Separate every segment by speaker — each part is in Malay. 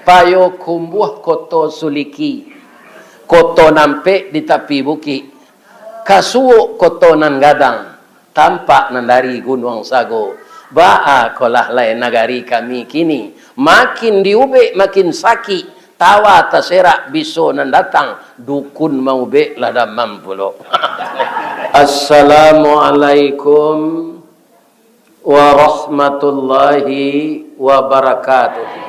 Speaker 1: payo kumbuh koto suliki, koto nampe di tepi bukit, kasuuk koto nan gadang, tampak nan dari gunung sago. Ba'a kolah lain nagari kami kini, makin diube makin sakit, tawa terserak biso nan datang, dukun mau be lada mampulo. Assalamualaikum warahmatullahi wabarakatuh.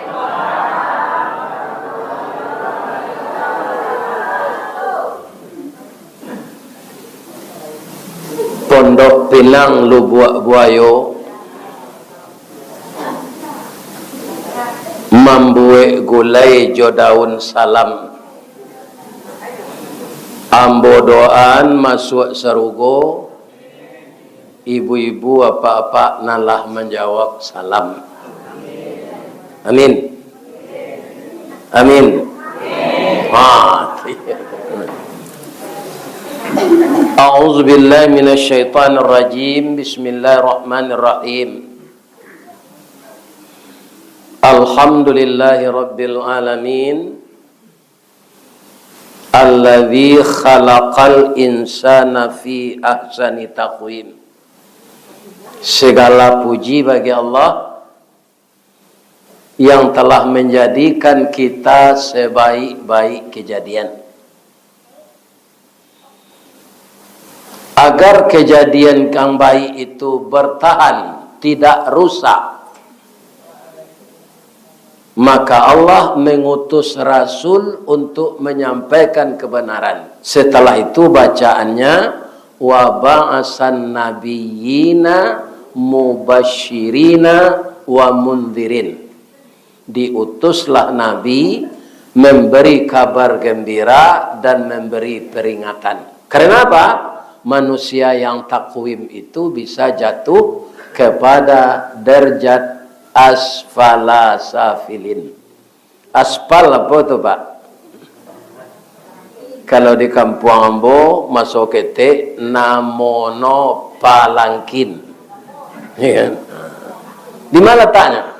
Speaker 1: Pondok Pinang Lubuk Buayo Mambue gulai jodaun salam, ambo doaan masuk serugo, ibu-ibu apa-apa nalah menjawab salam. Amin. Amin. A'udzu billahi minasyaitonir rajim. Bismillahirrahmanirrahim. Alhamdulillahi rabbil alamin, alladzi khalaqal insana fi ahsani taqwim. Segala puji bagi Allah yang telah menjadikan kita sebaik-baik kejadian. Agar kejadian yang baik itu bertahan, tidak rusak, maka Allah mengutus Rasul untuk menyampaikan kebenaran. Setelah itu bacaannya, wa ba'asan nabiyyina mubasyirina wa mundhirin. Diutuslah Nabi memberi kabar gembira dan memberi peringatan. Karena apa? Manusia yang takwim itu bisa jatuh kepada derajat asfala safilin. Aspal apa tu Pak? Kalau di kampung Ambo masuk kete namono palangkin. Ya. Di mana letaknya?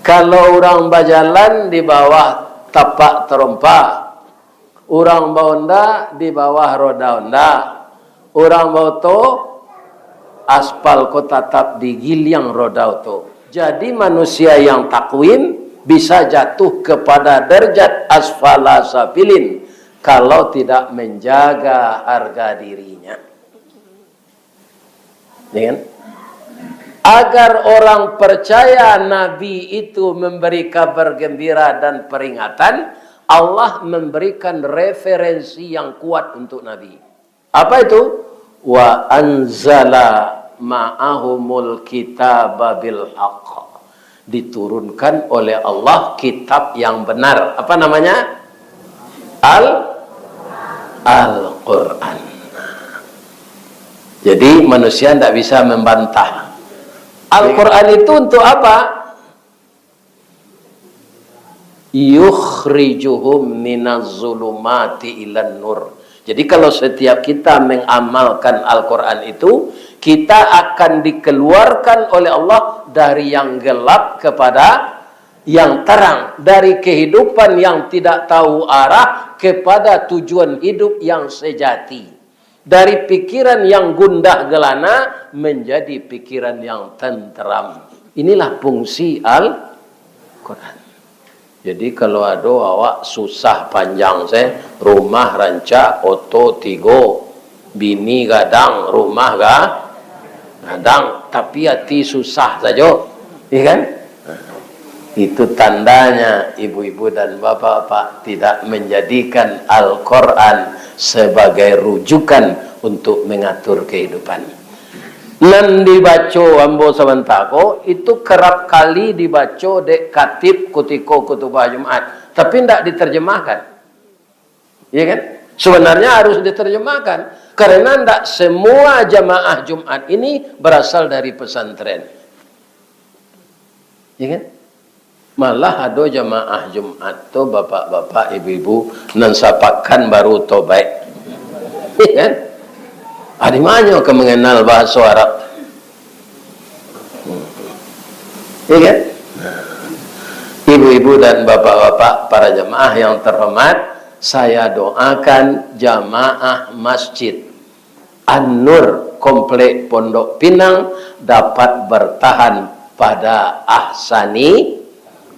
Speaker 1: Kalau orang berjalan di bawah tapak terompa, orang bawa di bawah roda onda, orang bawa aspal ko tatap di gilyang roda itu. Jadi manusia yang takwim bisa jatuh kepada derajat asfala safilin kalau tidak menjaga harga dirinya. Ya kan? Agar orang percaya Nabi itu memberi kabar gembira dan peringatan, Allah memberikan referensi yang kuat untuk Nabi. Apa itu? Wa anzala ma'ahumul kitaba bil haqq. Diturunkan oleh Allah kitab yang benar. Apa namanya? Al-Quran. Jadi manusia tidak bisa membantah. Al-Quran itu untuk apa? Yukhrijuhum minaz zulumati ilan nur. Jadi kalau setiap kita mengamalkan Al-Quran itu, kita akan dikeluarkan oleh Allah dari yang gelap kepada yang terang. Dari kehidupan yang tidak tahu arah kepada tujuan hidup yang sejati. Dari pikiran yang gundah gelana menjadi pikiran yang tenteram. Inilah fungsi Al-Quran. Jadi kalau ada awak susah panjang saya, rumah ranca, oto tigo, bini gadang, rumah gadang, tapi hati susah saja, ya kan? Itu tandanya ibu-ibu dan bapak-bapak tidak menjadikan Al-Quran sebagai rujukan untuk mengatur kehidupan. Nan dibaca ambo sabantako itu kerap kali dibaca dek katib kutiko kutubah Jumat, tapi tidak diterjemahkan. Ya kan? Sebenarnya harus diterjemahkan karena tidak semua jamaah Jumat ini berasal dari pesantren. Ya kan? Malah ada jamaah Jumat tuh bapak-bapak, ibu-ibu nan sapakan baru tobat. Ya kan? Adi manyo ke mengenal bahasa Arab. Ya kan? Ibu-ibu dan bapak-bapak para jemaah yang terhormat, saya doakan jamaah Masjid An-Nur Komplek Pondok Pinang dapat bertahan pada ahsani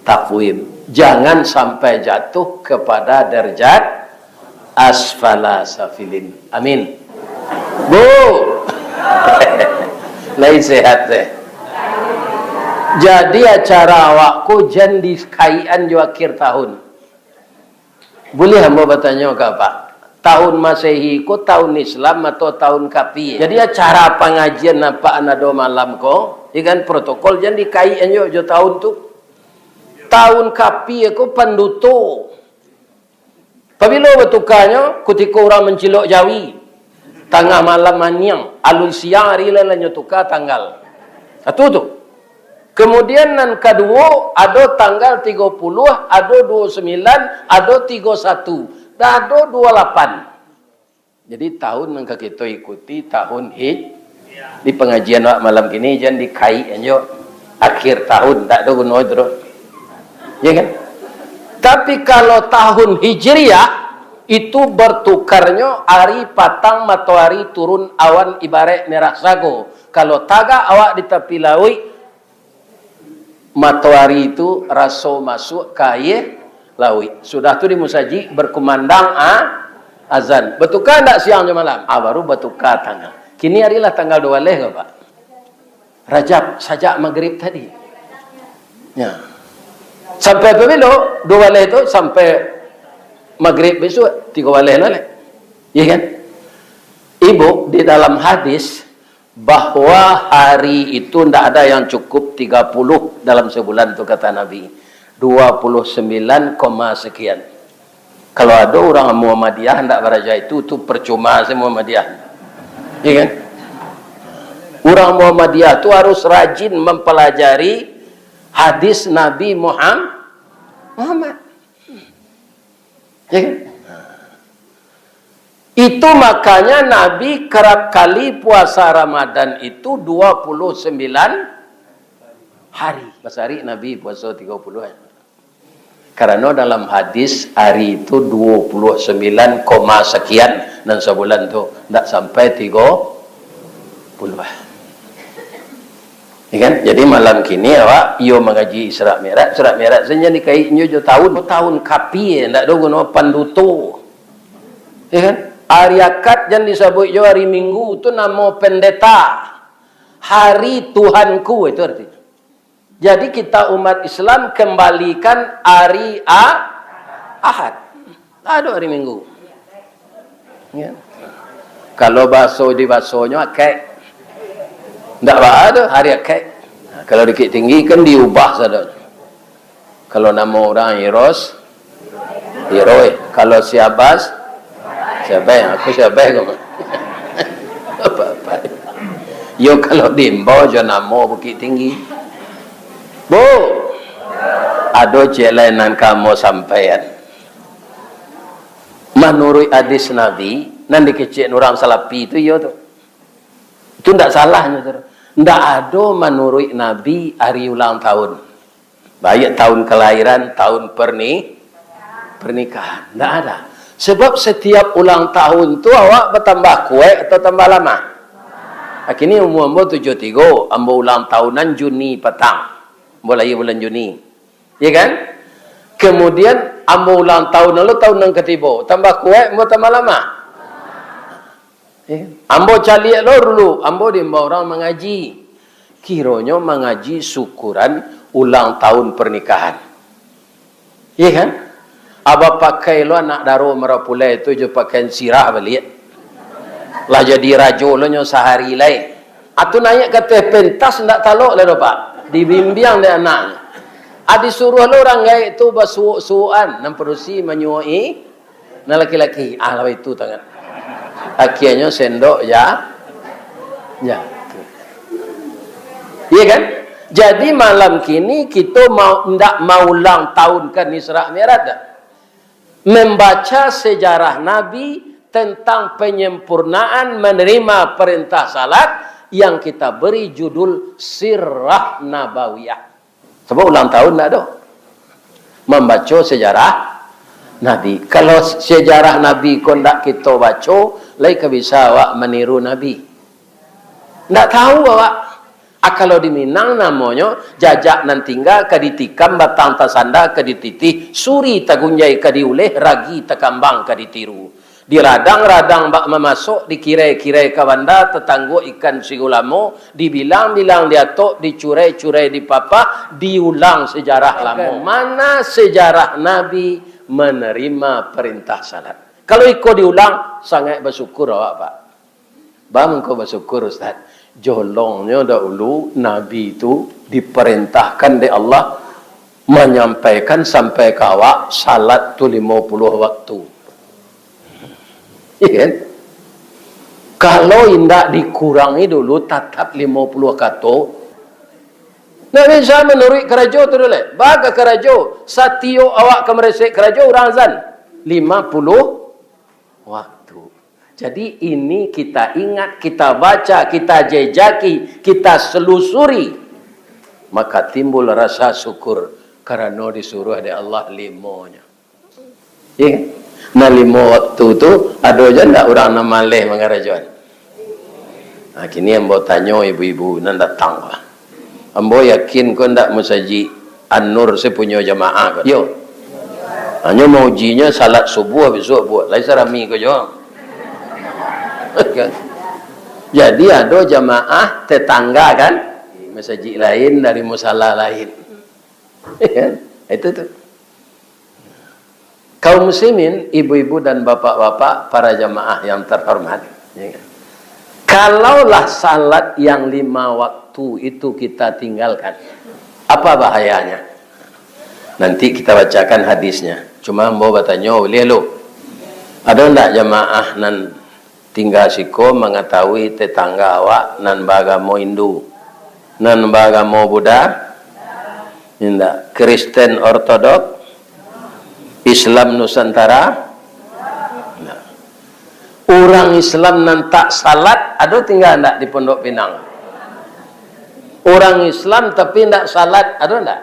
Speaker 1: taqwim. Jangan sampai jatuh kepada derajat asfala safilin. Amin. Bu. Lai sehat deh. Jadi acara awakku jan di kaian jo akhir tahun. Boleh hamba bertanya ke Pak? Tahun Masehi ko tahun Islam atau tahun Kapi? Jadi acara pengajian apa anado malam ko? Ikan protokol jan di kaian jo tahun tu. Tahun Kapi ko panduto. Pabilo betukannya ketika orang mencilok Jawi. Tengah malam maniang, alun siang hari lainnya tukar tanggal. Satu tu. Kemudian nan kedua ada tanggal 30, ada 29, ada 31, dah ada 28. Jadi tahun yang kita ikuti tahun di pengajian malam kini jangan dikai aja akhir tahun tak ada guna itu. Ya kan? Tapi kalau tahun Hijriah itu bertukarnya hari patang matahari turun awan ibarat merah sago. Kalau tagak awak di tepi laut, matahari itu raso masuk ke air laut. Sudah tu di musaji berkumandang azan. Bertukar tak siang je malam? Baru bertukar tanggal. Kini harilah tanggal 12 ke Pak? Rajab sajak maghrib tadi. Ya. Sampai pemilu 12 itu sampai maghrib besok 3 waleh lah. Ya kan? Ibu di dalam hadis bahwa hari itu tidak ada yang cukup 30 dalam sebulan tu kata Nabi. 29, sekian. Kalau ada orang Muhammadiyah hendak beraja itu percuma saya Muhammadiyah. Ya kan? Orang Muhammadiyah itu harus rajin mempelajari hadis Nabi Muhammad. Ya kan? Itu makanya Nabi kerap kali puasa Ramadan itu 29 hari. Pas hari Nabi puasa 30 hari. Karena dalam hadis hari itu 29, sekian dan sebulan itu tidak sampai 30. Ya kan? Jadi malam kini awak yo mengaji Isra Mi'raj. Isra Mi'raj saja dikaitnya jo tahun Kapi ndak do guna panduto. Ya kan? Hari akad yang disebut jo hari Minggu itu nama pendeta. Hari Tuhanku itu artinya. Jadi kita umat Islam kembalikan hari Ahad. Ada hari Minggu. Ya. Kalau bakso di baksonya kek. Tidak ada hari akad. Kalau dikit tinggi kan diubah saja. Kalau nama orang Iros, Iroi. Kalau si Abbas, siapa? Aku siapa? Apa? Yo kalau diimbau je nama bukit tinggi. Bu, ada jalanan kamu sampaian. Menurut hadis Nabi, nanti kecil orang salapi itu yo tu. Itu tidak salahnya tu. Tidak ada menurut Nabi hari ulang tahun. Baik tahun kelahiran, tahun pernikahan. Tidak ada. Sebab setiap ulang tahun tu awak bertambah kuat atau tambah lama. Kini umur ambo 73, ambo ulang tahunan Juni petang. Mulai bulan Juni. Ya kan? Kemudian ambo ulang tahun lalu tahun yang ketiga. Tambah kuat, ambo tambah lama. Ambo cari lo dulu, ambo dibawa orang mengaji. Kiranya mengaji syukuran ulang tahun pernikahan. Iya kan? Aba pakai lo anak daro merapulai itu je pakai sirah balik. Lah jadi rajo lo nyo sehari lai. Atu naik kata pentas ndak talok le Pak. Dibimbiang dia anaknya. Adi suruh lo orang gay itu basuan namperusi menyuai na laki-laki. Lah itu tangan. Akhirnya sendok ya. Iya kan? Jadi malam kini kita tidak mau ulang tahunkan Isra Mi'raj. Membaca sejarah Nabi tentang penyempurnaan menerima perintah salat yang kita beri judul Sirah Nabawiyah. Sebab ulang tahun tidak ada. membaca sejarah Nabi. Kalau sejarah Nabi kau ndak kita baca, lai ke bisa awak meniru Nabi. Ndak tahu awak. Kalau di Minang namanya jajak nan tinggal ke ditikam batang tasanda ke dititih suri tagunjai ke diuleh ragi takambang ke ditiru. Di radang-radang bak memasuk dikirai-kirai ke banda tetanggo ikan sigulamo dibilang-bilang dia tok dicurai-curai di papa diulang sejarah lama. Mana sejarah Nabi menerima perintah salat? Kalau ikut diulang sangat bersyukur awak Pak. Bang kau bersyukur Ustaz. Jolongnya dahulu Nabi itu diperintahkan oleh Allah menyampaikan sampai ke awak salat tu 50 waktu. Iya kan? Kalau indak dikurangi dulu tetap 50 kata. Nabi bisa menurut kerajo tu dulu. Baga kerajo satio awak kemeresek kerajo orang azan 50 waktu. Jadi ini kita ingat, kita baca, kita jejaki, kita selusuri. Maka timbul rasa syukur karena disuruh oleh Allah limonya. Ya. Nah 5 waktu tu ada aja ndak orang nama leh mengarajuan. Nah kini ambo tanya ibu-ibu nan datang lah. Ambo yakin kau ndak musaji An-Nur sepunya jamaah. Yo. Hanya mau ujinya salat subuh besok buat. Lai sarami ko jo. Jadi ada jamaah tetangga kan, masjid lain dari musala lain. Itu tuh. Kaum muslimin, ibu-ibu dan bapak-bapak, para jamaah yang terhormat. Kalaulah salat yang 5 waktu itu kita tinggalkan, apa bahayanya? Nanti kita bacakan hadisnya. Cuma mau bertanya, boleh lo? Ada enggak jamaah nan tinggal siko mengetahui tetangga awak nan beragama Hindu, nan beragama Buddha, indah Kristen Ortodok, Islam Nusantara. Nah. Orang Islam nan tak salat ada tinggal enggak di Pondok Pinang? Orang Islam tapi enggak salat ada enggak?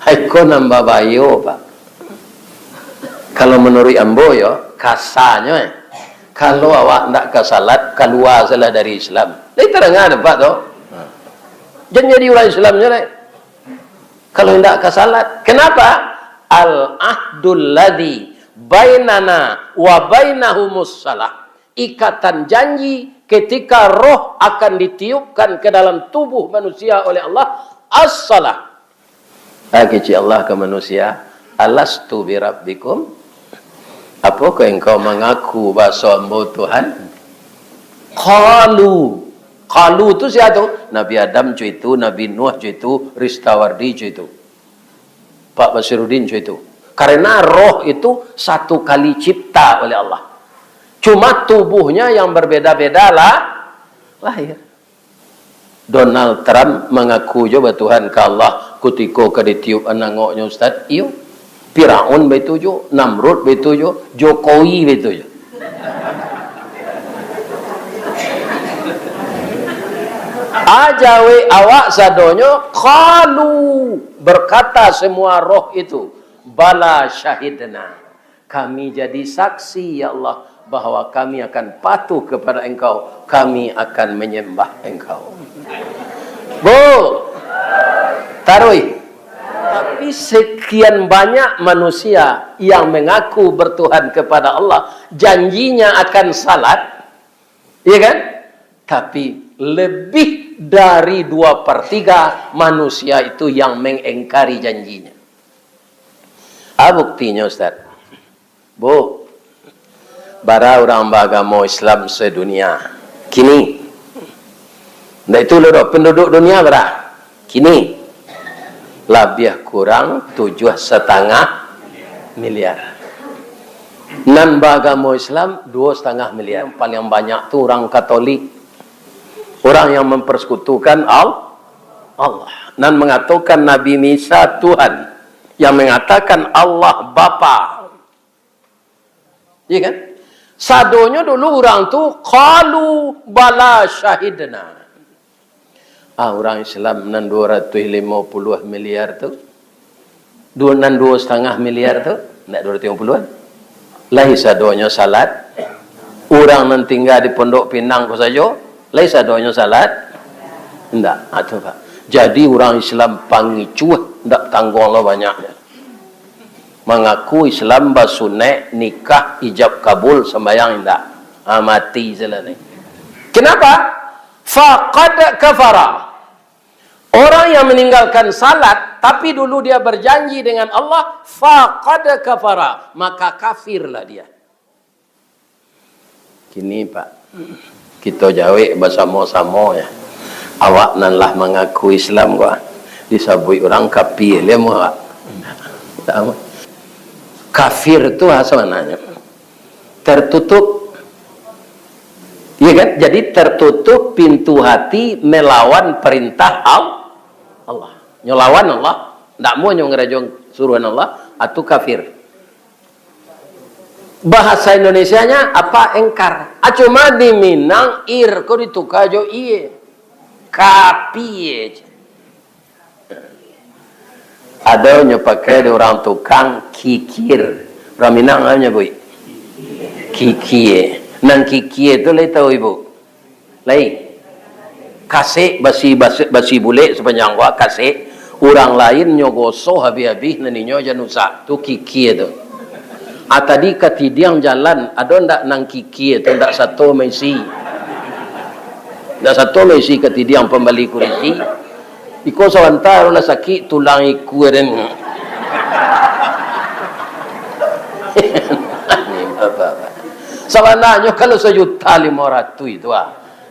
Speaker 1: Haiko nambah bayo Pak. Kalau menurut ambo yo kasarnya kalau awak ndak ke salat keluar salah dari Islam. Lai terang Pak tu. Jangan jadi orang Islamnya lai. Kalau ndak ke salat. Kenapa? Al-ahdul ladzi bainana wa bainahumus salah. Ikatan janji ketika roh akan ditiupkan ke dalam tubuh manusia oleh Allah as-salah. Keci Allah ke manusia, alastu bi rabbikum? Apakah engkau mengaku bahwa Tuhan? Qalu tu siapa? Nabi Adam cu itu, Nabi Nuh cu itu, Ristawardi cu itu, Pak Basiruddin cu itu. Karena roh itu satu kali cipta oleh Allah. Cuma tubuhnya yang berbeda-beda lah lahir. Donald Trump mengaku juga Tuhan ke Allah kutiko ke ditiup anangoknya Ustaz. Iyo. Firaun betuju, Namrud betuju, Jokowi betuju. Ajawe awak sadonyo qalu berkata semua roh itu bala syahidna. Kami jadi saksi ya Allah bahwa kami akan patuh kepada engkau, kami akan menyembah engkau. Bu, taruh. Tapi sekian banyak manusia yang mengaku bertuhan kepada Allah, janjinya akan salat, iya kan? Tapi lebih dari 2/3 manusia itu yang mengingkari janjinya. Buktinya Ustaz. Bu, bara orang beragama Islam sedunia. Kini, nah itu loh penduduk dunia berapa? Kini. Lebih kurang 7,5 miliar. Nan beragama Islam 2,5 miliar. Yang paling banyak tu orang Katolik, orang yang mempersekutukan Allah. Nan mengatakan Nabi Isa Tuhan, yang mengatakan Allah Bapa. Iya kan? Sadonya dulu orang tu qalu bala syahidna. Orang Islam nan 250 miliar tu 2,5 miliar tu, nak 250-an. Laisa doanya salat. Orang nan tinggal di Pondok Pinang ko saja, laisa doanya salat. Ndak, atu Pak. Jadi orang Islam pangicuh, ndak tanggung Allah banyaknya. Mengaku Islam basunek, nikah, ijab kabul, sembahyang ndak. Mati salah ni. Kenapa? Faqad kafara. Orang yang meninggalkan salat tapi dulu dia berjanji dengan Allah, faqad kafara, maka kafirlah dia. Kini Pak, kita jawab bersama-sama ya. Awak nanlah mengaku Islam gua. Disabui orang kafir dia mu. Kafir itu apa maknanya? Tertutup. Iya kan? Jadi tertutup pintu hati melawan perintah Allah. Nyelawan Allah, ndak mau ngerajong suruhan Allah, atau kafir. Bahasa Indonesianya apa? Engkar. Cuma di Minang ir ko ditukajo iye. Kapi. Ada yang pakai orang tukang kikir. Orang Minang namanya bu. Kikie. Nang kikie itu lai tahu ibu. Lai. Kasih basi bule sepanjang gua kasih. Orang lain nyogoso habis-habis naninyo janusa. Tu kikie tu. Tadi ketidiang jalan ada ndak nang kikie tu ndak satu mesi. Ndak satu mesi ketidiang pembali kurisi. Iko sawanta rola sakit tulang iku den. Sebenarnya kalau 1.500.000 itu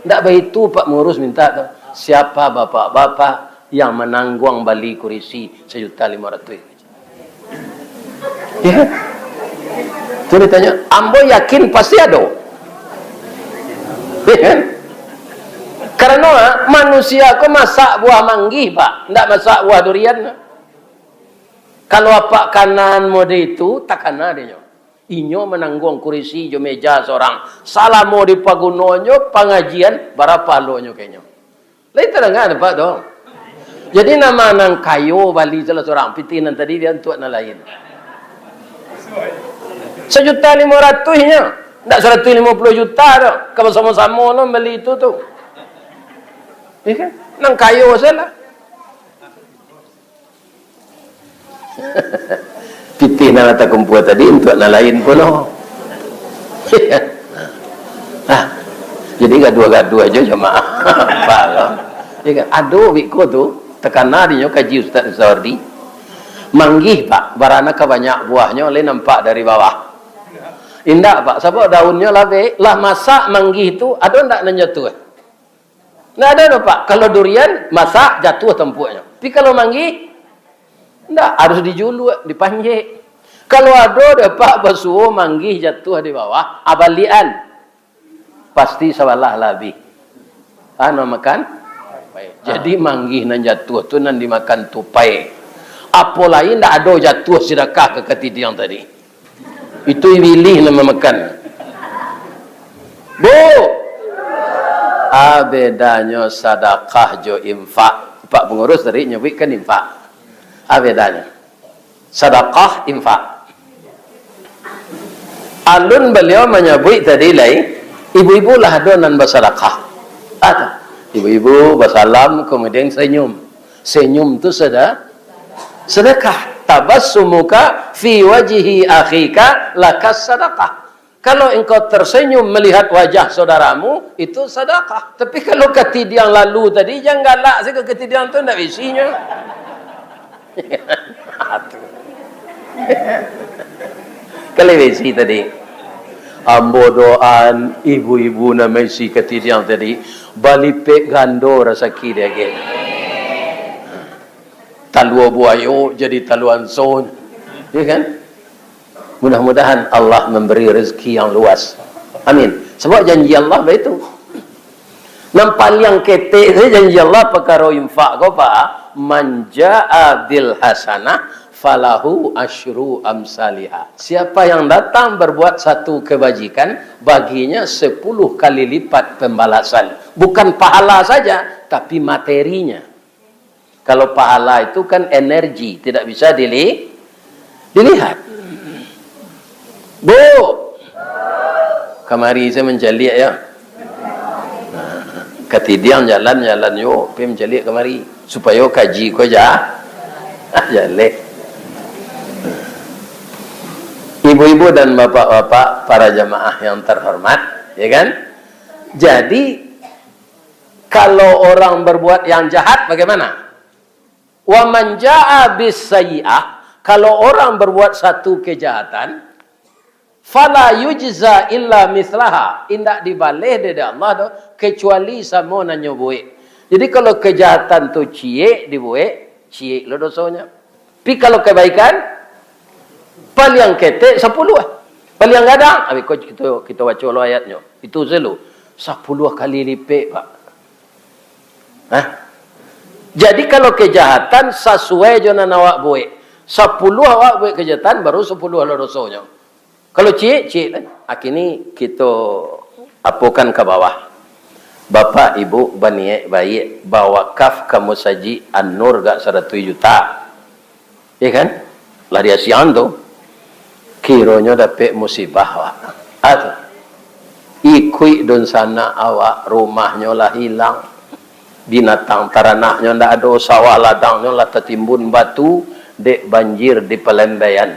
Speaker 1: ndak begitu Pak Ngurus minta tu. Siapa bapak-bapak yang menanggung bali kurisi 1.500.000? Ya. Tu ditanya, ambo yakin pasti ada. Ya kan? Karena manusia ko masak buah manggih Pak, ndak masak buah durian. Kalau apa kanan mode itu tak kena dia. Inyo menanggung kurisi jo meja seorang. Salah mau dipagunonyo pengajian berapa lonyo kayaknya. Lain terdengar Pak dong. Jadi nama nang kayo bali salah seorang pitinan tadi dia untuk na lain. 1.500.000 nya. Ndak 150 juta dah. Kalau sama-sama no beli itu tu. Ya kan? Nang kayo salah. Pitih na lata kumpuat tadi untuk na lain pun no. Jadi gaduh-gaduh aja jemaah. Pak. Ya kan? Aduh wiko tu tekana dinyo kaji Ustaz Zawardi. Manggih Pak, barana ka banyak buahnya oleh nampak dari bawah. Indah Pak, sebab daunnya lah masak manggih itu ada ndak nan jatuh? Nggak ada Pak. Kalau durian masak jatuh tempuknya. Tapi kalau manggih ndak, harus dijulu, dipanjek. Kalau ada Pak basuh manggih jatuh di bawah, abalian pasti sabalah lebih. Makan. Jadi manggih nan jatuh tu nan dimakan tupai. Apa lain ndak ada jatuh sedekah ke ketidiang tadi. Itu pilih nama makan. Bu. Bedanya sedekah jo infak. Pak pengurus tadi nyebutkan infak. Bedanya. Sedekah infak. Alun beliau menyebut tadi lain, ibu-ibu lah donan bersedekah. Ibu-ibu bersalam kemudian senyum. Senyum tu sedekah. Tabassumuka fi wajhi akhika lakas sedekah. Kalau engkau tersenyum melihat wajah saudaramu, itu sedekah. Tapi kalau ketidiang lalu tadi jangan galak sikit ketidiang tu ndak isinya. Kalau isi tadi ambo doan ibu-ibu na mesi ketidiang tadi balipek gando rasaki dia ke. Talua buayo jadi taluan son. Ya kan? Mudah-mudahan Allah memberi rezeki yang luas. Amin. Sebab janji Allah begitu. Nampak yang ketek saya janji Allah perkara infak kau Pak, man jaa bil hasanah falahu asyru amsalihah. Siapa yang datang berbuat satu kebajikan, baginya 10 kali lipat pembalasan. Bukan pahala saja, tapi materinya. Kalau pahala itu kan energi, tidak bisa Dilihat. Bu, kemari saya mencalik ya. Ketidian jalan yo, pergi mencalik kemari supaya kaji ko jalan. Ibu-ibu dan bapak-bapak para jamaah yang terhormat, ya kan? Jadi kalau orang berbuat yang jahat bagaimana? Wa man jaa bis-sayyi'ah, kalau orang berbuat satu kejahatan, fala yujza illa mislaha, indak dibalih dari Allah do kecuali sama nanyo buik. Jadi kalau kejahatan tu cie dibuik, cie lo dosanya. Tapi kalau kebaikan paling ketek 10 paling gadang. Abi kita baca lo ayatnya. Itu selalu 10 kali lipat, Pak. Hah? Jadi kalau kejahatan sesuai jonan awak buik. 10 awak buik kejahatan baru 10 lo dosanya. Kalau cik kan, akhirnya kita apukan ke bawah. Bapak, ibu, bani bayi, bawa kaf kamu saji An-Nur gak 100 juta. Ya kan? Lah dia siang tu. Kiranya dapat musibah awak. Atau ikut don sana awak, rumahnya lah hilang. Binatang taranaknya ndak ada, sawah ladangnya lah tertimbun batu, dek banjir di Pelembayan.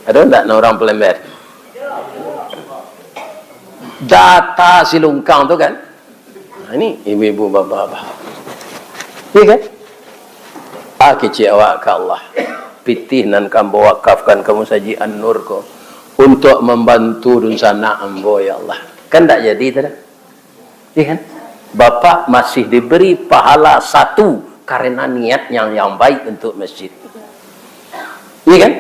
Speaker 1: Ada ndak orang Pelembayan? Data silungkang tu kan. Nah, ini ibu-ibu bapak-bapak. Iya kan? Kecil awak ke Allah. Pitih nan kamu wakafkan kamu saji An-Nur ko untuk membantu dunsana ambo ya Allah. Kan tak jadi tidak? Iya kan? Bapak masih diberi pahala 1 karena niat yang baik untuk masjid. Iya kan?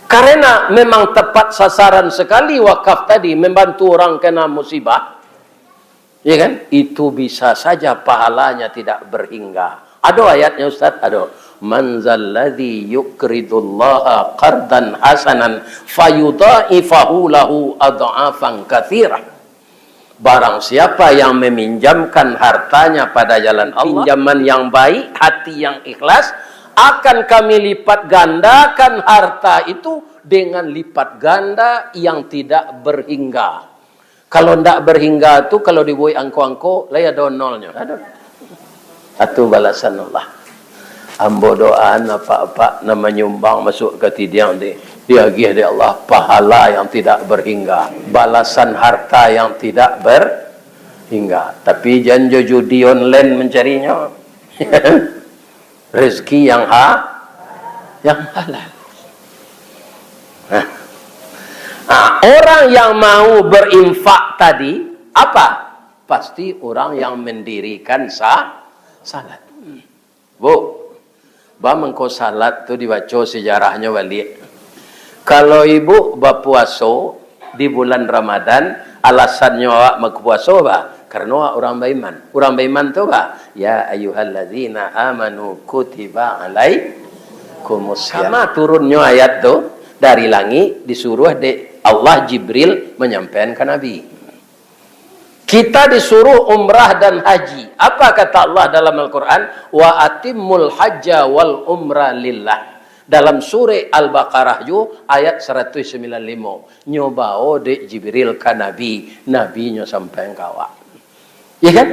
Speaker 1: Karena memang tepat sasaran sekali wakaf tadi membantu orang kena musibah. Ya kan? Itu bisa saja pahalanya tidak berhingga. Ada ayatnya Ustaz? Ada. Man zalladzi yuqridullaha qardan hasanan fayudha'ifahu lahu adha'afan katsirah. Barang siapa yang meminjamkan hartanya pada jalan Allah, pinjaman yang baik, hati yang ikhlas, akan kami lipat gandakan harta itu dengan lipat ganda yang tidak berhingga. Kalau tidak berhingga itu, kalau dibuat angko-angko, lah ada nolnya. Itu balasan Allah. Ambo doaan apa-apa nama nyumbang masuk ke tidiang dia gih dari Allah pahala yang tidak berhingga, balasan harta yang tidak berhingga. Tapi jangan judi online mencarinya. Rezeki yang halal. Orang yang mau berinfak tadi apa? Pasti orang yang mendirikan salat. Bu, mengko salat tu dibaca sejarahnya balik. Kalau ibu berpuasa di bulan Ramadan, alasannya awak berpuasa ba? Karena awak orang beriman. Orang beriman tu ba? Ya ayyuhallazina amanu kutiba alaikumus syiyam. Sama turunnya ayat tu dari langit disuruh Allah Jibril menyampaikan ke Nabi. Kita disuruh umrah dan haji. Apa kata Allah dalam Al-Quran? Wa atimmul hajja wal umrah lillah. Dalam surah Al-Baqarah ju ayat 195. Nyobao de Jibril ke Nabi. Nabi nyo sampai kawa. Ya kan?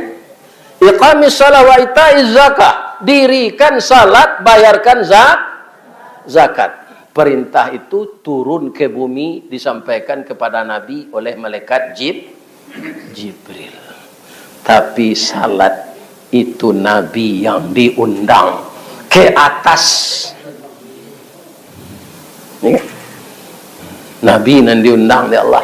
Speaker 1: Iqamis salat wa ita'iz zakah. Dirikan salat, bayarkan zakat. Perintah itu turun ke bumi disampaikan kepada Nabi oleh malaikat Jibril. Tapi salat itu Nabi yang diundang ke atas. Nabi yang diundang oleh Allah.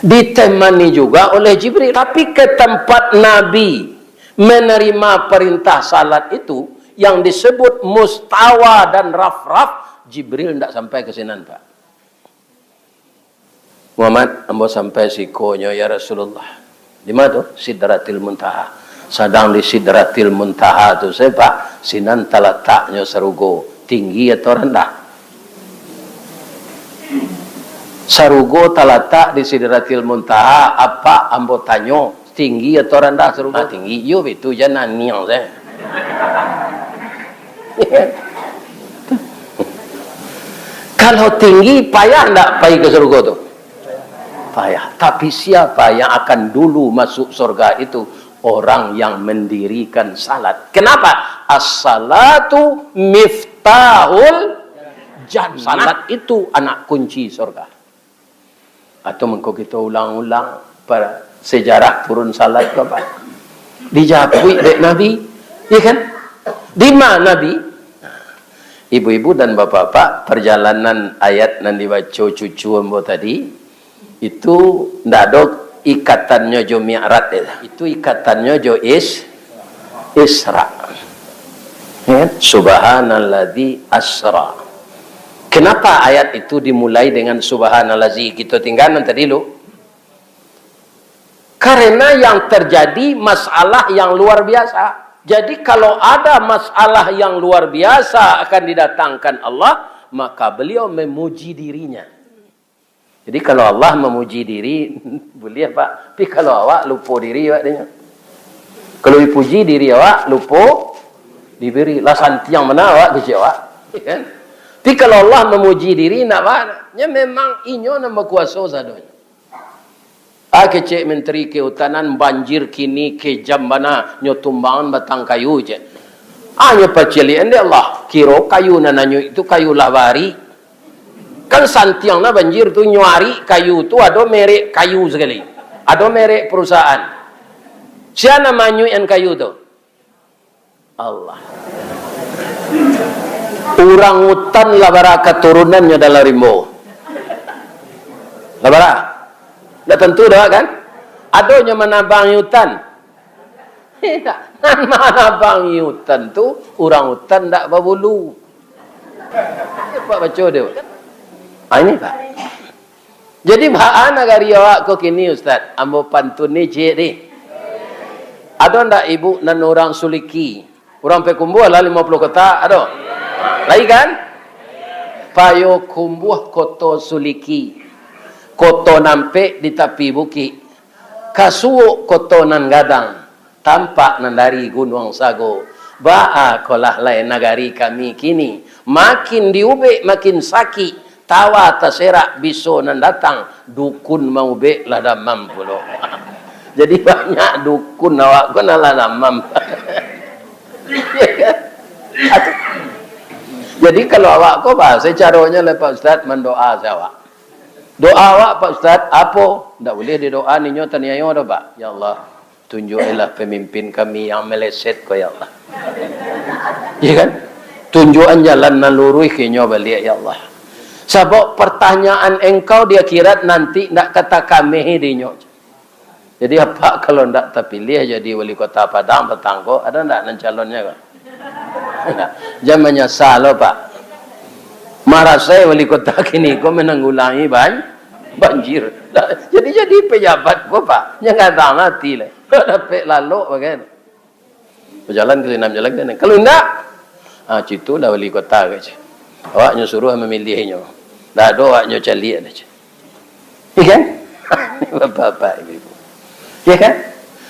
Speaker 1: Ditemani juga oleh Jibril. Tapi ke tempat Nabi menerima perintah salat itu yang disebut mustawa dan raf-raf, Jibril tidak sampai ke sini, Pak. Muhammad, ambo sampai sikonya ya Rasulullah. Di mana tu? Sidratil Muntaha. Sedang di Sidratil Muntaha tu saya Pak, sinan talataknya sarugo, tinggi atau rendah? Sarugo talatak di Sidratil Muntaha, apa ambo tanyo, tinggi atau rendah sarugo? Tinggi. Yo itu jangan niang saya. Kalau tinggi, payah enggak pergi ke surga tu? Payah. Tapi siapa yang akan dulu masuk surga itu? Orang yang mendirikan salat. Kenapa? As-salatu miftahul jannah. Salat itu anak kunci surga. Atau mengko kita ulang-ulang pada sejarah turun salat ke apa? Dijapui dek Nabi, ya kan? Di mana Nabi? Ibu-ibu dan bapak-bapak, perjalanan ayat yang dibaca cucu ambo tadi, itu ndak ada ikatannya jo mi'rat itu ikatannya jo isra. Ya? Subhanalladzi asra. Kenapa ayat itu dimulai dengan subhanalladzi? Kita tinggalkan tadi lu. Karena yang terjadi masalah yang luar biasa. Jadi kalau ada masalah yang luar biasa akan didatangkan Allah, maka beliau memuji dirinya. Jadi kalau Allah memuji diri, boleh Pak. Tapi kalau awak lupa diri awak dia. Kalau dipuji diri awak lupa diberi. Lah santiang mana awak kecil awak. Kan? Tapi kalau Allah memuji diri nak maknanya memang inyo nama kuasa sadonya. Kecik menteri kehutanan banjir kini ke jam mana nyo tumbangan batang kayu je. Nyo pacelian dia Allah kiro kayu nananyo itu kayu lawari. Kan santiang na banjir tu nyuari kayu tu ada merek kayu sekali. Ada merek perusahaan. Siapa namanya yang kayu tu? Allah. Orang hutan labara keturunannya dalam rimbo. Labara. Dah tentu dah kan? Adanya menabang hutan. Tak. Menabang hutan tu orang hutan tak berbulu. Apa baca dia? Ini Pak. Jadi bahan negari awak kau kini Ustaz. Ambo pantun ni cik ni. Ada ndak ibu dan orang suliki? Orang pekumbuh lah 50 kota. Ada? Lagi kan? Payo kumbuh koto suliki. Koto nampe di tepi bukit. Kasuuk koto nan gadang. Tampak nan dari gunung sago. Ba'a kolah lain nagari kami kini. Makin diubek makin sakit. Tawa terserak biso nan datang. Dukun mau ubek lah damam pula. Jadi banyak dukun awak pun lah damam. Jadi kalau awak kau bahasa caranya lepas Ustaz mendoa awak. Doa awak Pak Ustaz, apa? Tak boleh di doa ni nyo taniayo dah Pak. Ya Allah, tunjukilah pemimpin kami yang meleset ko ya Allah. Ya kan? Tunjukan jalan nan lurus ke nyo balik ya Allah. Sebab pertanyaan engkau di akhirat nanti nak kata kami di nyo. Jadi apa kalau ndak terpilih jadi wali kota Padang petang ko, ada ndak nan calonnya ko? Zamannya salah Pak. Marah saya wali kota kini kau menanggulangi banjir. Jadi pejabat kau Pak. Jangan tak mati lah. Dapat lalu bagaimana? Berjalan ke sini jalan ke sini. Kalau enggak, situ lah wali kota ke. Awaknya suruh memilihnya. Dah ada awaknya cari ada. Iya kan? Bapak-bapak ibu. Iya kan?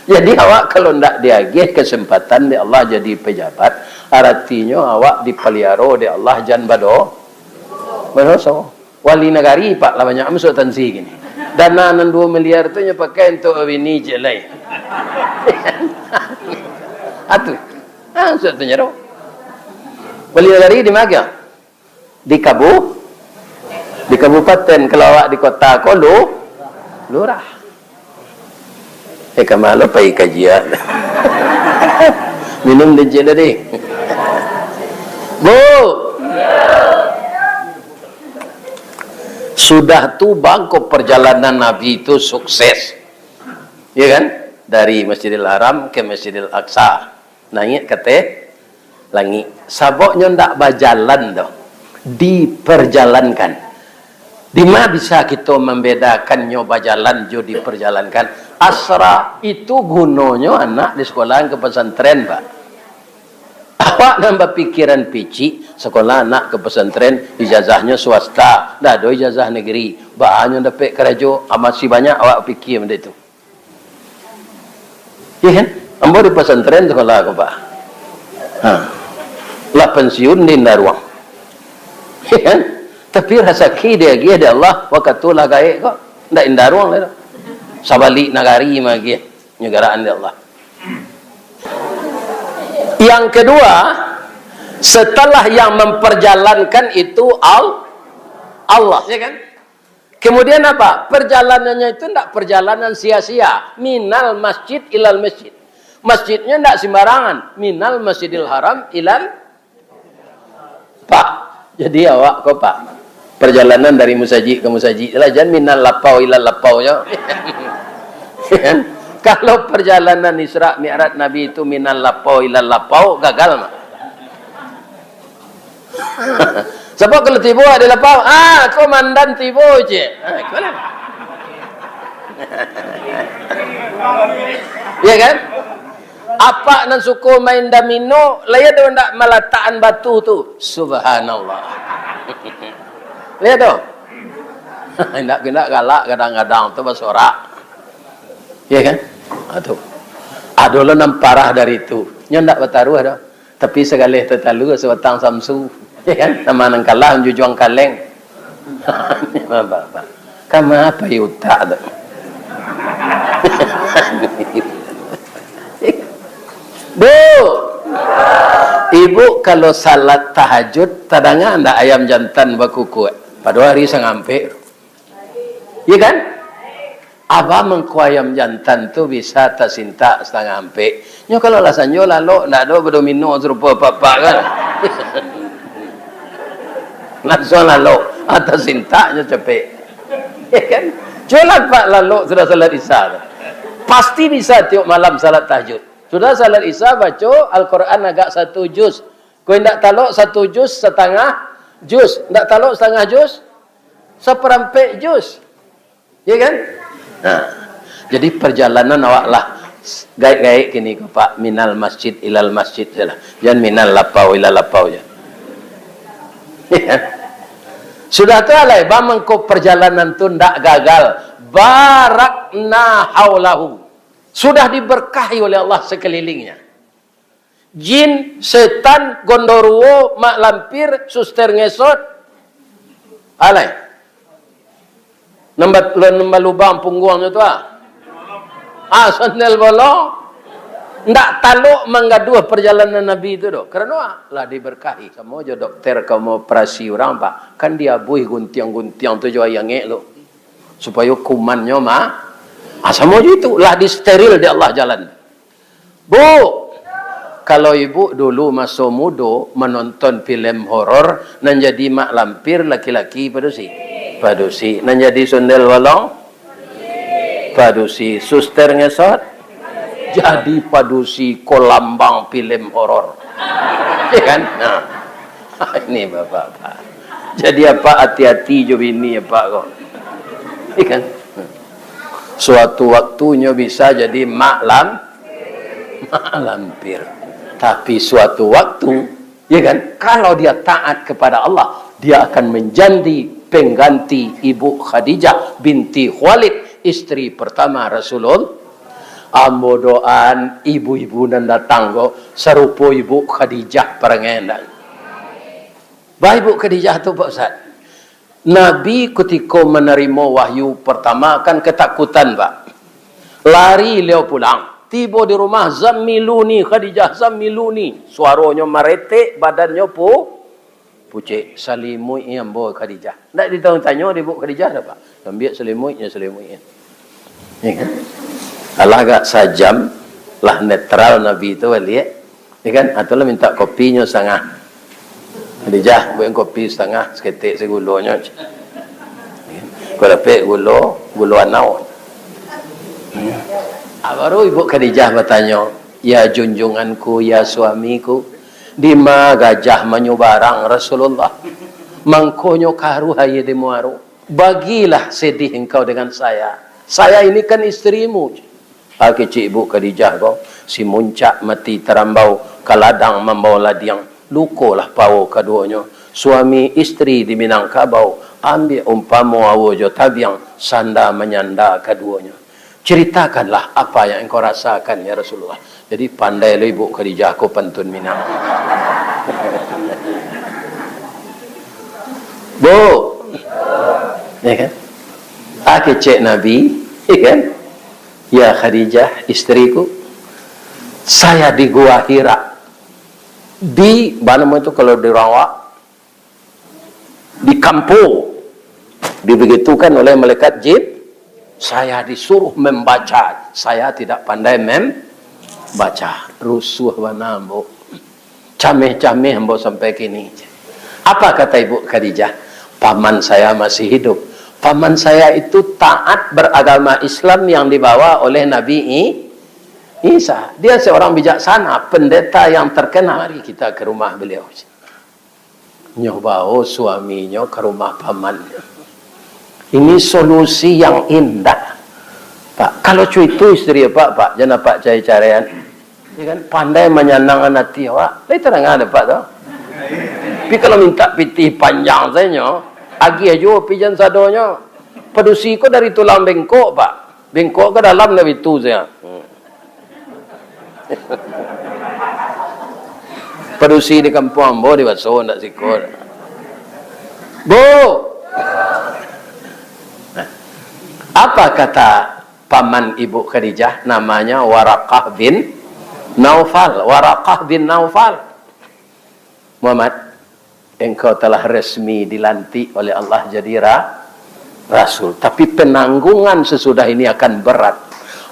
Speaker 1: Jadi awak kalau enggak diagih kesempatan di Allah jadi pejabat, artinya awak dipelihara di Allah jan bado. Beroso. Wali negari Pak lah banyak masuk tansi gini. Dana 2 miliar tu nya pakai untuk ini je lain. Atu. Masuk tu nyaro. Wali negari di mana? Di kabupaten. Kalau awak di kota ko lurah. Kemana pergi kajian. Minum dia tadi. Bu. Sudah tu bangko perjalanan Nabi itu sukses. Ya kan? Dari Masjidil Haram ke Masjidil Aqsa. Naik kata langit. Saboknya ndak berjalan dah. Diperjalankan. Di mana bisa kita membedakan nyoba jalan jo diperjalankan? Asra itu gunanya anak di sekolah ke pesantren, Pak. Awak nambah pikiran pici, sekolah anak ke pesantren, ijazahnya swasta, dah ada ijazah negeri, bahannya dapat kerja, masih banyak awak fikir benda itu. Iya kan? Ambo di pesantren sekolah ke Pak. Lah pensiun di Darwang. Iya kan? Tapi rezeki dia dia Allah wakatulah gaib kok. Ndak indaruang lah. Sabalik nagari magi negaraan dia Allah. Yang kedua, setelah yang memperjalankan itu Allah, ya kan? Kemudian apa? Perjalanannya itu tidak perjalanan sia-sia. Minal masjid ilal masjid. Masjidnya tidak sembarangan. Minal masjidil haram ilal Pak. Jadi awak kok Pak. Perjalanan dari musajid ke musajid. Jangan minal lapau ilal lapau. Ya. Kalau perjalanan Isra Mi'raj Nabi itu minal lapau ilal lapau, gagal mah. Sebab kalau tiba ada lapau, komandan tiba je. Ya kan? Apa nan suku main domino, lihat tu ndak meletakkan batu tu. Subhanallah. Lihat tu. Ndak galak kadang-kadang tu bersorak. Ya kan? Aduh. Adolah namparah dari itu. Nya ndak bertaruh dah. Tapi sekali tetalu sewatang samsu. Ya kan? Nama nang kalah jujuang kaleng. Bapak. Kamu apa yuta tu? Bu, ibu kalau salat tahajud tadangan anda ayam jantan bakuku pada hari sangampe, ya kan? Abah mengku ayam jantan tu bisa tersinta setengah ampe. Nyo kalau lasanyo lalu ndak ada berdomino serupa apa kan? Langsung lalu atas sintanya cepet, ya kan? Jualan Pak lalu sudah salat isya, pasti bisa tiap malam salat tahajud. Sudah salat isya baca Al-Quran agak 1 juz. Kau tidak taluk 1 juz setengah juz. Tidak taluk setengah juz, seperempat juz. Ya kan? Nah, jadi perjalanan awak lah gaik-gaik kini ke Pak. Minal masjid ilal masjid salah. Jangan minal lapau ilal lapau je. Ya. Sudah tu alai bamangko perjalanan tu ndak gagal. Barakna haulahu. Sudah diberkahi oleh Allah sekelilingnya. Jin, setan, gondoruo, mak lampir, suster ngesot. Alai. Nambah lubang punggungnya tu sandal bolong. Ndak taluk menggaduh perjalanan Nabi itu doh. Kerana lah diberkahi. Sama aja dokter kamu operasi orang Pak. Kan dia buih guntiang-guntiang tu jo yang ngek lo. Supaya kumannya mah sama aja itu lah disteril di Allah jalan. Bu, kalau ibu dulu masuk muda menonton film horor nan jadi mak lampir laki-laki padusi nan jadi sundel bolong padusi suster ngesot jadi padusi kolambang film horor. Ya kan? Nah. Ini Bapak-bapak. Jadi apa hati-hati jo ini ya Pak kok. Ya kan? Suatu waktunya bisa jadi mak lampir. Tapi suatu waktu, ya kan, kalau dia taat kepada Allah, dia akan menjadi pengganti Ibu Khadijah binti Khuwailid, istri pertama Rasulullah. Ambo doan ibu-ibu nan datang go serupa Ibu Khadijah perangai. Bah Ibu Khadijah tu Pak Ustaz. Nabi ketika menerima wahyu pertama kan ketakutan Pak. Lari leo pulang. Tiba di rumah, Zammiluni Khadijah, Zammiluni. Suaranya meretek, badannya pucik. Selimut yang bawa Khadijah. Tak ditanya di Ibu Khadijah dah Pak. Ambil selimutnya. Ya kan? Allah agak sajam lah netral Nabi itu lihat. Ya kan? Atau lah minta kopinya setengah. Khadijah buat kopi setengah seketik segulanya. Kau dapat gula anau. Baru Ibu Khadijah bertanya, ya junjunganku, ya suamiku, di ma gajah menyubarang Rasulullah, mangkonyo karu haye di muaru, bagilah sedih engkau dengan saya. Saya ini kan istrimu. Kecik Ibu Khadijah kau, si muncak mati terambau, kaladang membawa ladiang. Lukolah pau keduanya. Suami istri di Minangkabau ambil umpamu awojo tabiang sanda menyanda keduanya. Ceritakanlah apa yang engkau rasakan ya Rasulullah. Jadi pandai lo Ibu Khadijah aku pantun Minang. Bu, ya kan? Cek Nabi, ya kan? Ya Khadijah, istriku, saya di Gua Hira, di mana itu kalau di Rawak, di kampung, dibegitukan oleh malaikat Jib, saya disuruh membaca, saya tidak pandai membaca, rusuh banambo, cameh-cameh ambo sampai kini. Apa kata Ibu Khadijah? Paman saya masih hidup. Paman saya itu taat beragama Islam yang dibawa oleh Nabi Isa. Dia seorang bijaksana, pendeta yang terkenal. Mari kita ke rumah beliau. Nyobaho suaminya ke rumah pamannya. Ini solusi yang indah. Pak, kalau cuitu istri Pak, jangan Pak cari-carian. Ya kan, pandai menyenangkan hati awak. Lai terang ada Pak tu. Tapi kalau minta piti panjang saja, agi aja pijan sadonya. Pedusi ko dari tulang bengkok Pak. Bengkok ke dalam lebih tu saya. Pedusi di kampung ambo di Baso ndak sikut. Bu. Apa kata paman Ibu Khadijah? Namanya Waraqah bin Naufal. Waraqah bin Naufal. Muhammad, engkau telah resmi dilantik oleh Allah jadi Rasul. Tapi penanggungan sesudah ini akan berat.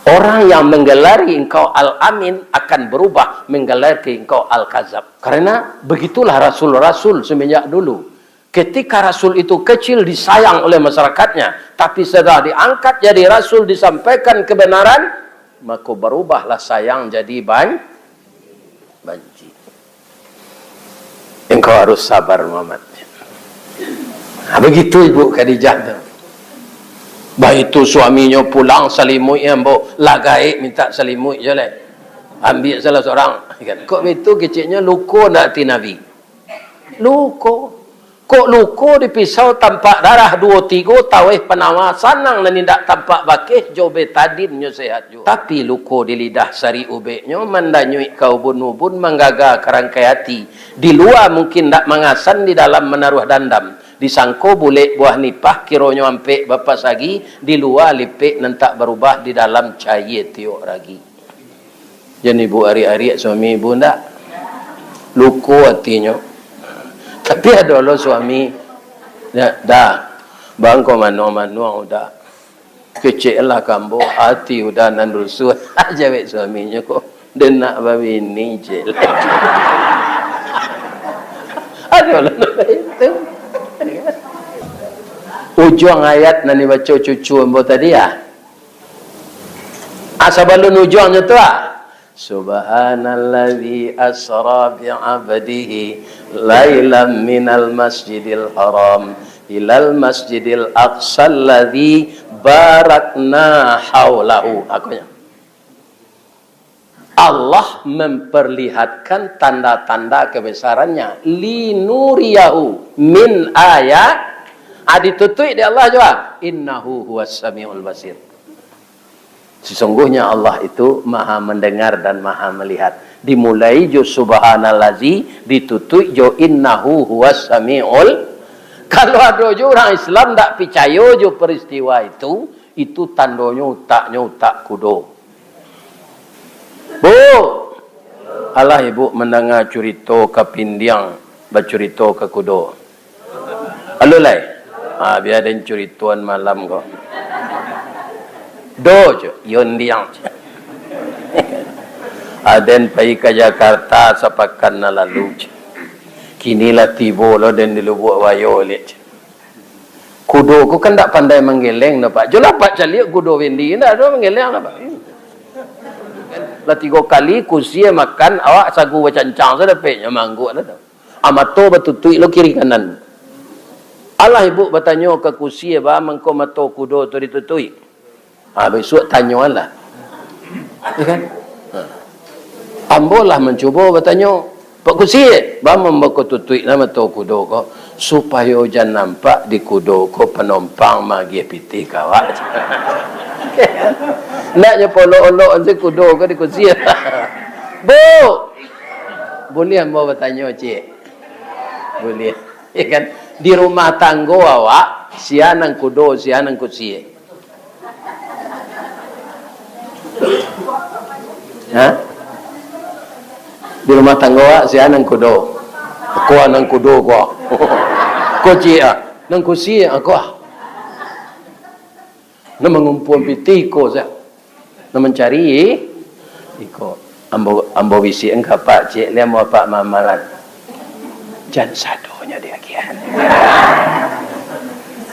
Speaker 1: Orang yang menggelari engkau Al-Amin akan berubah menggelari engkau Al-Kazab. Karena begitulah Rasul-Rasul semenjak dulu. Ketika Rasul itu kecil disayang oleh masyarakatnya. Tapi setelah diangkat jadi Rasul disampaikan kebenaran. Maka berubahlah sayang jadi banci. Engkau harus sabar Muhammad. Nah, begitu Ibu Khadijah. Baik itu suaminya pulang selimut yang bawa lagai minta selimut je lah. Ambil salah seorang. Kok itu kecilnya luko nak ti Nabi. Luko. Kok luko dipisau tampak darah 2-3 tawih penawar sanang dan tidak tampak bakih jobe tadinnya sehat juga. Tapi luko di lidah sari ubeknya mandanyui kau bun-bun menggaga kerangkai hati. Di luar mungkin tak mengasan, di dalam menaruh dandam. Disangko boleh buah nipah kironyo ampek bapas lagi, di luar lipik nantak berubah, di dalam cair tiok lagi. Jadi ibu hari-hari suami ibu ndak luko hatinya. Tapi ada lo suami dah bang ko mano udah kecil lah kambo hati udah nan rusuh aja wek suaminya kok denak babi ini jelek. Ada lo itu. Ujung ayat nani baca cucu ambo tadi ya. Asabalun ujungnya tu ah. Subhanalladzi asra bi'abdihi lailan minal masjidil haram ilal masjidil aqsa alladzi barakna haulahu. Akunya Allah memperlihatkan tanda-tanda kebesarannya linuriyahu min ayat. Aditutui di Allah juga innahu huwas samiul basir. Sesungguhnya Allah itu maha mendengar dan maha melihat. Dimulai jo subhanallazi, ditutup jo innahu huwas samiul. Kalau ada jo orang Islam tak percaya jo peristiwa itu tandanya utak kudo. Bu, Allah ibu mendengar cerita ke pindiang, bercerita ke kudo. Alulai, biar ada cerituan malam kok. Dojo, yon diang. Aden pergi ke Jakarta sepakan na lalu. Kinilah tibo lo dan di lubuk wayo lek. Kudo ku kan tak pandai menggeleng na pak. Jolah pak caliak kudo wendi na do menggeleng na pak. Lah 3 kali kursi makan awak sagu wacancang sudah pe nya manggu lah tu. Amato batutui lo kiri kanan. Allah ibu bertanya ke kursi ba mengko mato kudo tu ditutui. Besok tanya lah. Ya kan? Ambolah mencuba bertanya. Pak Kursi, bama mbako tutui nama to kudo ko supaya jangan nampak di kudo ko penumpang magi piti kawak. Naknya polo-olo ante kudo ko di kursi. Bu. Boleh ambo bertanya cik? Boleh. Ya kan? Di rumah tangga awak, sianang kudo, sianang kusie. Hah? Di rumah tangga awak, sianang kudo. Aku nang kudo ko. Ko cia, nang kusie aku. Nak mengumpul pitiko saya. Nak mencari iko. Ambo visi engkau pak cik dia mau pak mamalan. Jangan sadonya dia kian.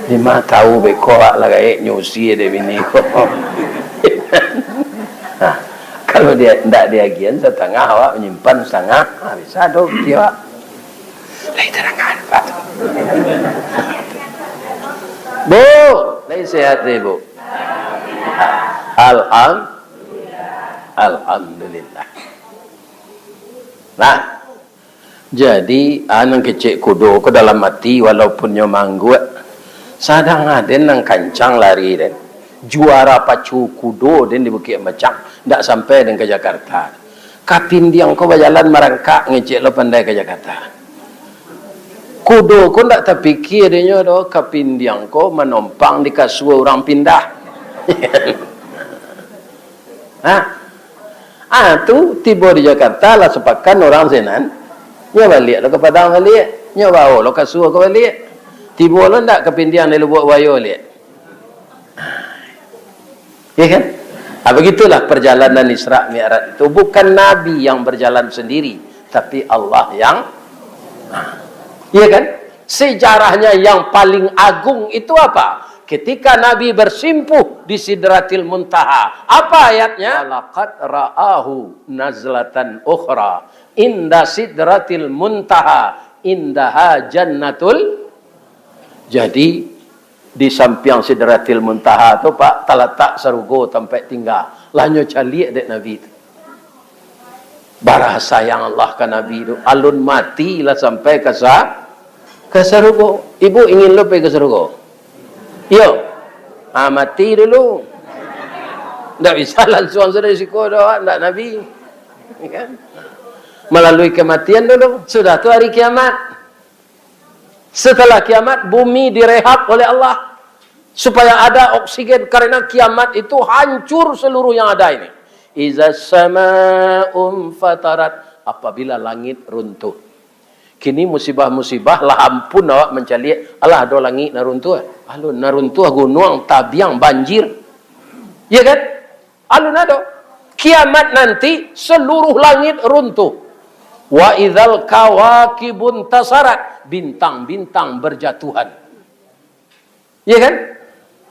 Speaker 1: Lima tahu bekoak lah kayak nyusi dia bini ko. Nah, kalau dia tidak dia kian setengah awak menyimpan setengah habis sado dia. Lai terangan pak. Bu, lai sehat deh bu. Alhamdulillah. Nah, jadi anang kecik kudo ke dalam mati walaupun nyo manggut. Sadang ada nang kancang lari den. Juara pacu kudo den di Bukit Macang, ndak sampai den ke Jakarta. Kapindiang ko berjalan merangkak ngecek lo pandai ke Jakarta. Kudo ko ndak terpikir denyo do kapindiang ko menompang di kasua orang pindah. Tu tiba di Jakarta lah sepakan orang senan. Nya balik lo ke Padang balik, nya bawa lo ke Suau ke balik. Tiba lo ndak kepindian dia buat wayo balik. Ya kan? Begitulah perjalanan Isra Mi'raj itu, bukan nabi yang berjalan sendiri, tapi Allah yang ya kan? Sejarahnya yang paling agung itu apa? Ketika Nabi bersimpuh di Sidratil Muntaha. Apa ayatnya? Laqad ra'ahu nazlatan ukhra inda Sidratil Muntaha indaha jannatul. Jadi di samping Sidratil Muntaha tu pak terletak sarugo tempat tinggal. Lanyo cali dek Nabi itu. Barasa yang Allah ke Nabi itu alun mati lah sampai ke sarugo. Ibu ingin lo pergi ke sarugo? Yo, mati dulu. Tak bisa langsung sudah risiko doa, tak Nabi. Kan? Melalui kematian dulu. Sudah tu hari kiamat. Setelah kiamat, bumi direhab oleh Allah. Supaya ada oksigen. Karena kiamat itu hancur seluruh yang ada ini. Iza sama'um fatarat. Apabila langit runtuh. Kini musibah-musibah lah ampun awak mencari Allah ada langit naruntuh. Alun naruntuh gunung tabiang banjir. Ya kan? Alun ada. Kiamat nanti seluruh langit runtuh. Wa idzal kawakibun tasarat, bintang-bintang berjatuhan. Ya kan?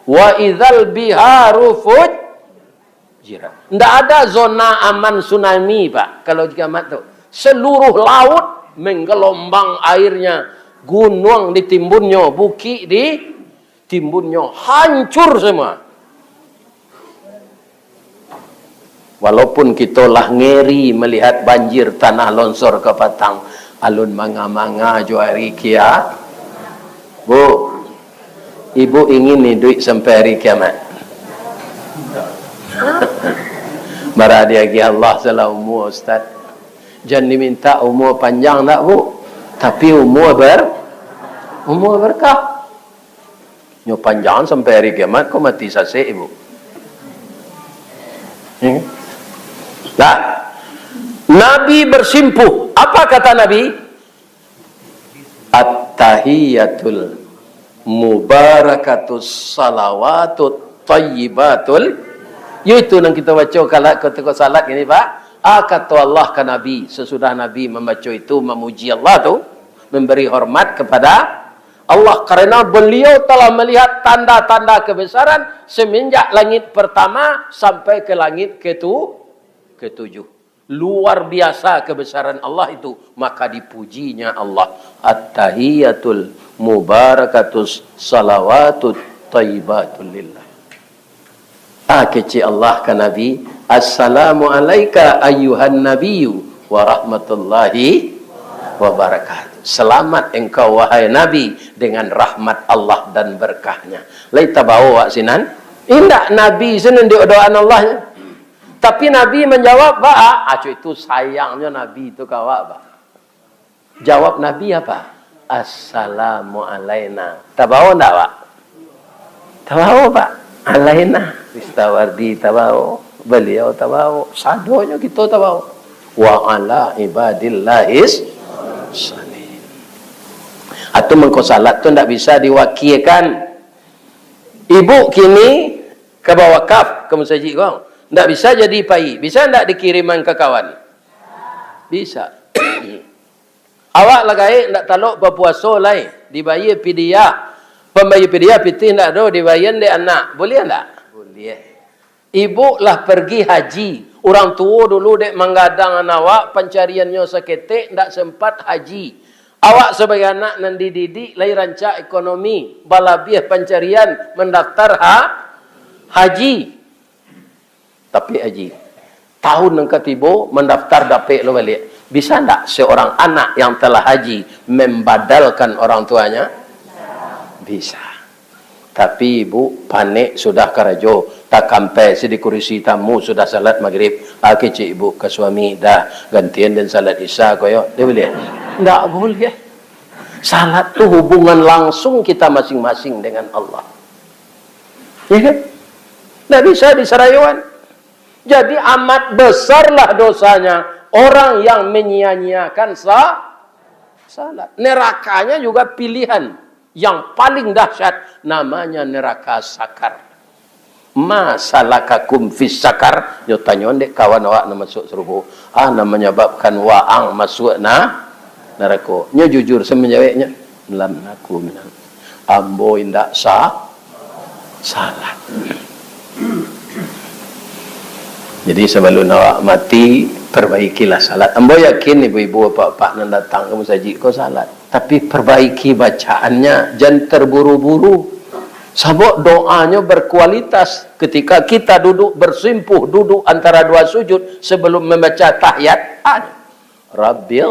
Speaker 1: Wa idzal biharu fujirat. Tidak ada zona aman tsunami, Pak. Kalau kiamat tu seluruh laut menggelombang airnya, gunung ditimbunnya, bukit ditimbunnya, hancur semua. Walaupun kita lah ngeri melihat banjir tanah longsor ke Patang, alun manga-manga jo hari kia. Bu, ibu ingin nih duit sampai hari kiamat. Baradi lagi Allah salah umur Ustaz. Jangan diminta umur panjang tak bu, tapi umur berkah. Nyo panjang sampai hari kiamat kau mati sase ibu. Nah, Nabi bersimpuh. Apa kata Nabi? At-tahiyatul mubarakatus salawatut tayyibatul. Yaitu yang kita baca kalau ketika salat ini Pak. Kata Allah ke Nabi, sesudah Nabi membaca itu, memuji Allah tu, memberi hormat kepada Allah karena beliau telah melihat tanda-tanda kebesaran semenjak langit pertama sampai ke langit ketujuh. Luar biasa kebesaran Allah itu, maka dipujinya Allah. At-tahiyatul mubarakatus salawatut tayyibatul lillah. Kecil Allah ke Nabi, Assalamu alaika ayyuhan nabiyyu wa rahmatullahi wa barakatuh. Selamat engkau wahai Nabi dengan rahmat Allah dan berkahnya. Laita bawa sinan. Indak Nabi sinan doaan Allahnya. Tapi Nabi menjawab, "Ba, itu sayangnya Nabi itu kawak, Ba." Jawab Nabi apa? assalamu alaina. Tabawo enggak, Pak? Tabawo, Pak. Alaina. Istawardi tabawo. Beliau tabawo. Sadonya kita tabawo. Wa ala ibadillahis salihin. Atau mengko salat tu enggak bisa diwakilkan. Ibu kini ke bawah kaf ke masjid kau. Enggak bisa jadi pai. Bisa enggak dikiriman ke kawan? Bisa. Awak lagai ndak taluk berpuasa lai, dibayar pidiah. Pembayar pidiah pitih ndak do dibayar de anak. Boleh ndak? Boleh. Ibu lah pergi haji. Orang tua dulu dek menggadang anak awak, pencariannya seketik ndak sempat haji. Awak sebagai anak nan dididik lai rancak ekonomi, balabiah pencarian mendaftar haji. Tapi haji. Tahun yang ketiba mendaftar dapet lo balik. Bisa tak seorang anak yang telah haji membadalkan orang tuanya? Bisa. Tapi ibu panik sudah kerajo. Tak sampai di kursi tamu sudah salat maghrib. Kecik ibu ke suami dah gantian dan salat isya koyo. Dia boleh? Tak boleh. Salat tu hubungan langsung kita masing-masing dengan Allah. Ya kan? Tak bisa diserayuan. Jadi amat besarlah dosanya orang yang menyia-nyiakan salat. Nerakanya juga pilihan yang paling dahsyat, namanya neraka sakar. Masalakakum fis sakar? Yo tanya ndek kawan awak nak masuk serubu. Nak menyebabkan waang masuk neraka. Nya jujur semenjawabnya, lam naku minal. Ambo indak salat. Jadi sebelum awak mati, perbaikilah salat. Ambo yakin ibu-ibu bapak-bapak yang datang ke masjid kau salat. Tapi perbaiki bacaannya, jangan terburu-buru. Sebab doanya berkualitas. Ketika kita duduk bersimpuh, duduk antara dua sujud sebelum membaca tahiyat. Rabbil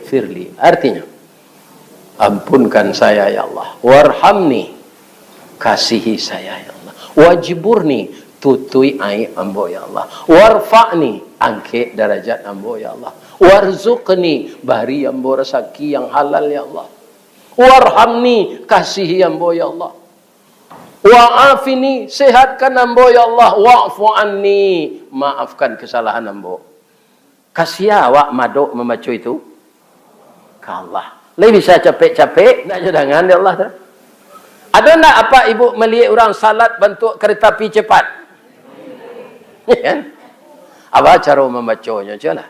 Speaker 1: firli. Artinya, ampunkan saya ya Allah. Warhamni. Kasihi saya ya Allah. Wajiburni. Tutui ai ambo ya Allah. Warfa'ni, angkat darajat ambo ya Allah. Warzuqni, bari ambo rezeki yang halal ya Allah. Warhamni, kasihi ambo ya Allah. Wa'afini, sehatkan ambo ya Allah. Wa'fu anni, maafkan kesalahan ambo. Kasih awak madok membaca itu ke Allah. Lebih bisa capek-capek, nak jangan ya Allah. Ada nak apa ibu melihat orang salat bentuk kereta api cepat? Ya. Apa cara membacanya? Coba.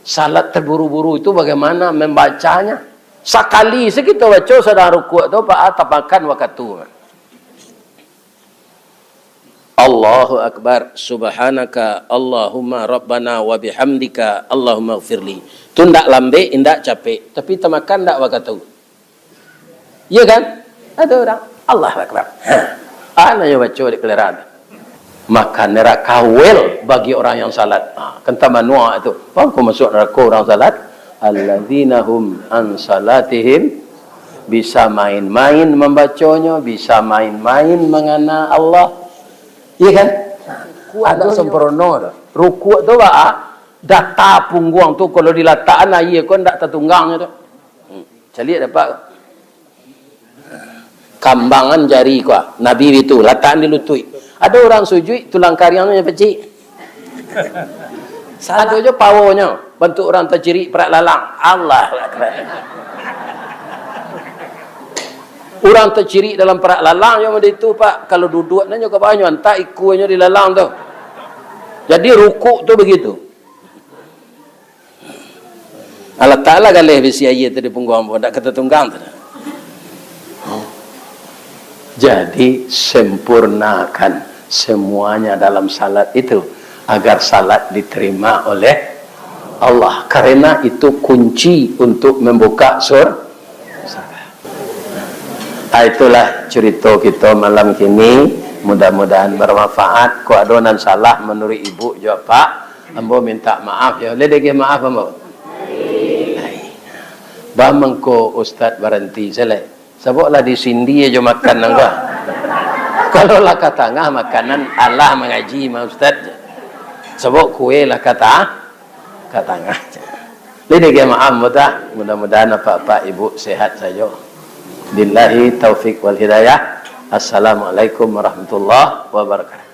Speaker 1: Salat terburu-buru itu bagaimana membacanya? Sekali segitu baca sedang rukuk tu pak tapakan waktu. Allahu akbar, subhanaka Allahumma rabbana wa bihamdika Allahumma ighfirli. Tu ndak lambe, ndak capek, tapi temakan ndak waktu. Iya kan? Ada orang Allahu akbar. Ananya baca di keleran. Maka neraka wel bagi orang yang salat. Kenta manua itu. Apa masuk neraka orang salat? Alladzina hum an salatihim, bisa main-main membacanya, bisa main-main mengana Allah. Iya kan? Ada sempurna. Rukuk tu data punggung tu kalau diletakkan iya kan tak tertunggangnya tu. Cari dapat kambangan jari kau. Nabi itu letakkan di lutut. Ada orang sujud tulang kariangnya pecik. Ada je powernya. Bentuk orang terjerit perak lalang. Allah akbar. Orang terjerit dalam perak lalang yang ada itu pak. Kalau duduk nanya ke bawahnya, entah ikunya di lalang tu. Jadi rukuk tu begitu. Allah Ta'ala galih besi ayat tadi punggung pun. Tak kata tunggang tu. Jadi sempurnakan semuanya dalam salat itu agar salat diterima oleh Allah, karena itu kunci untuk membuka surga. Itulah cerita kita malam kini, mudah-mudahan bermanfaat. Ku adonan salah menurut ibu jawab pak, ambo minta maaf ya. Boleh dege maaf ambo? Bamangko Ustaz berhenti selesai. Sebablah di sini aja makan enggak. Kalau lah kata ngah makanan Allah mengaji ma Ustaz. Sebab kue lah kata ngah. Ini jemaah mudah-mudahan Bapak Ibu sehat saja. Billahi taufik wal hidayah. Assalamualaikum warahmatullahi wabarakatuh.